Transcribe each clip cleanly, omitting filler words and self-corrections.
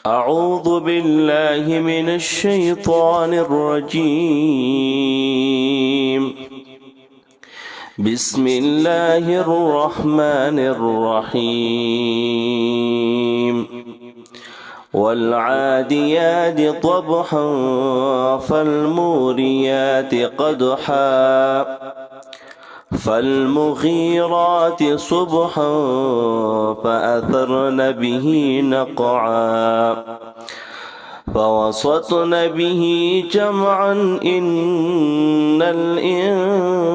أعوذ بالله من الشيطان الرجيم. بسم الله الرحمن الرحيم. والعاديات ضبحا فالموريات قدحا فالمغيرات صبحا فأثرن به نقعا فوسطن به جمعا إن الإنسان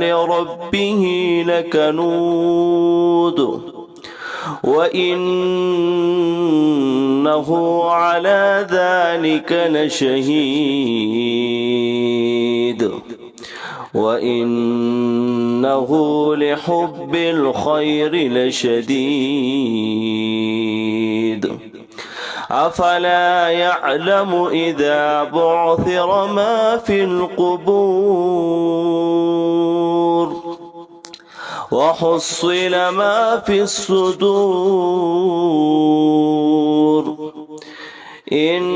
لربه لكنود وإنه على ذلك لشهيد وإنه لحب الخير لشديد أفلا يعلم إذا بعثر ما في القبور وحصل ما في الصدور إن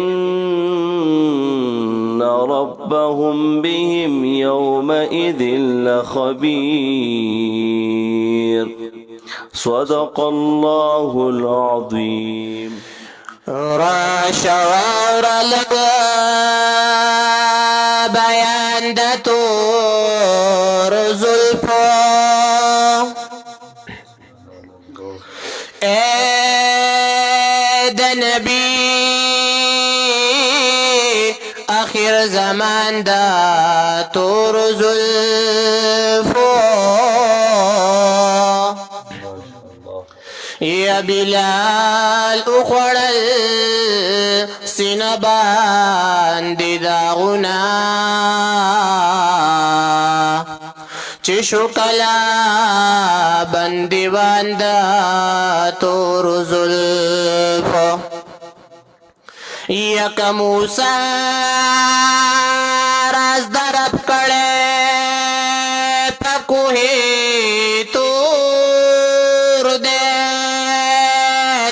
ربهم بهم يومئذ لخبير. صدق الله العظيم. راشور لگا بیان د تور زلفو اے د نبی آخر زمان دا تور زلفو یا بلال اخوڑل سینه باندې داغونه چې شو کلا بندیوان دا تور زلفو یک موسی راز درب کړه په کوه تور دې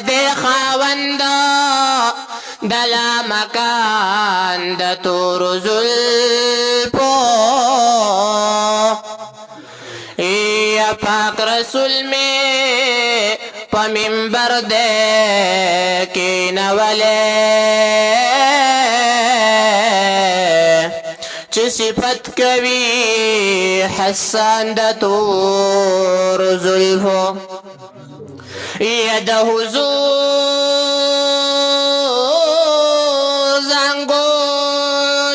د خاوند دلا مکان د تور زلفو یا پاک رسول میں پا منبر دے کی نولے چی صفت کوي حسان د تور زلفو یا د حضور زنگو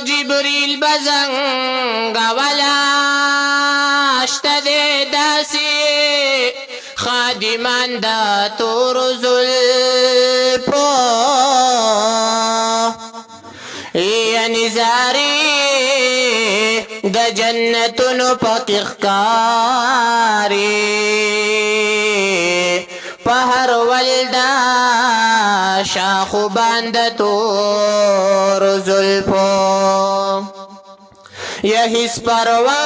جبریل بزنگ ولا خادمان دا تور زلفو یا نزاری دا جنتونو پاک اخکاری پهر ولدا شاخو باند تور زلفو یا حس پروا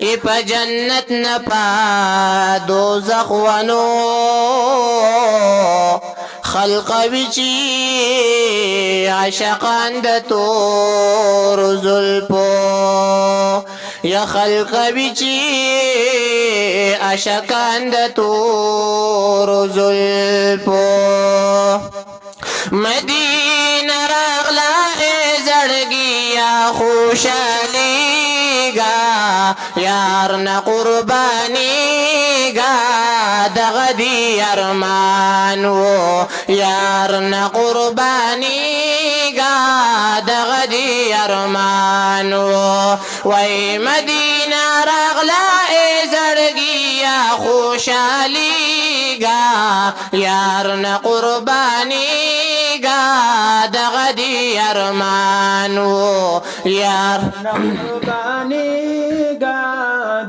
ای پا جنت نپا دوزخ ونو خلق وچی عشقان د تور زلفو یا خلق وچی عشقان د تور زلفو مدینہ راغلا زړګي یا خوشالي یار نا قربانی گا دغدی ارمانو یار نا قربانی گا دغدی ارمانو وی مدینہ رغلا زړګي یا خوشالي گا یار نا قربانی گا دغدی ارمانو یار نا قربانی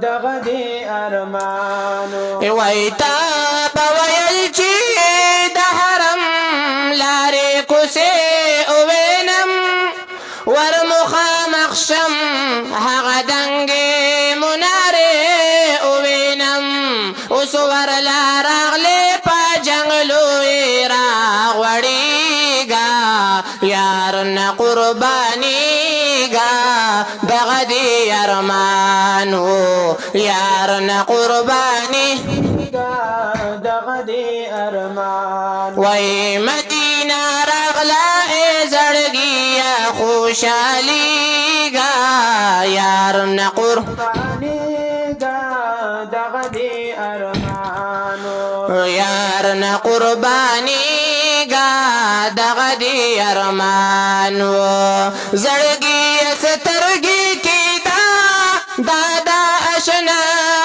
دغدي ارمانو ویتا بویل چی د حرم لارې کوسه اوینم ور مخامخ شم هغه دنګې منارې اوینم اوس ور لارغلې په جنگلو قرباني گا دغدي ارمانو یار نه قرباني دغدي أرمان وای مدینہ راغلا ای زړګي خوشالي گا یار نه قرباني دغدي أرمان یار نه قرباني گا دغدي ارمانو زړګي سترګي کی دا اشنا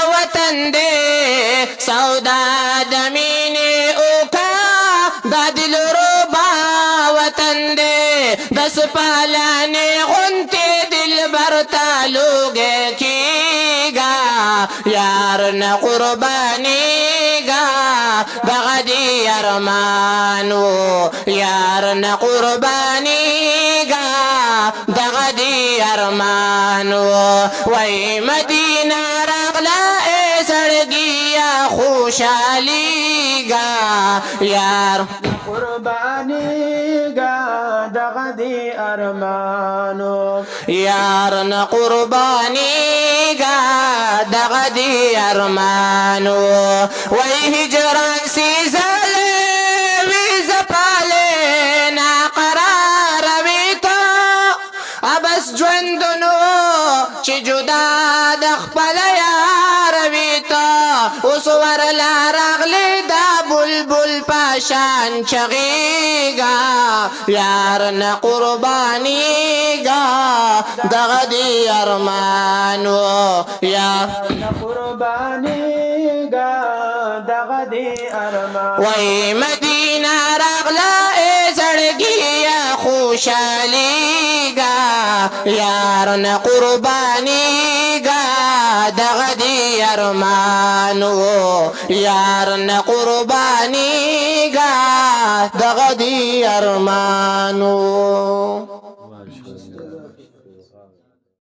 وطن دے سودا دمینی اوکا دا دل روبا وطن دے دس پالانے غنتے دل برتا لوگے کی گا یار نہ قربانی گا دغدی ارمانو یار نہ قربانی گا دغدی ارمانو وای مدینہ راغلا اے سڑگیا خوشالی گا یار قرباني دغدي أرمان یار نہ قربانی گا دغدی ارمانو وای ہجران سی زلے وی زپالے نا قرار وی تو ابس ژوندونو چې جدا د خپل یار وی تو اوس ورلا راغلی دا بلبل پاشان چغیگا یار نه قربانی گا دغدی ارمانو یا قرباني دغدي أرمان وای مدینہ راغلا ای زړګي خوشالي گا یار نه قربانی گا دغدی ارمانو یار نه قربانی گا دغدی ارمانو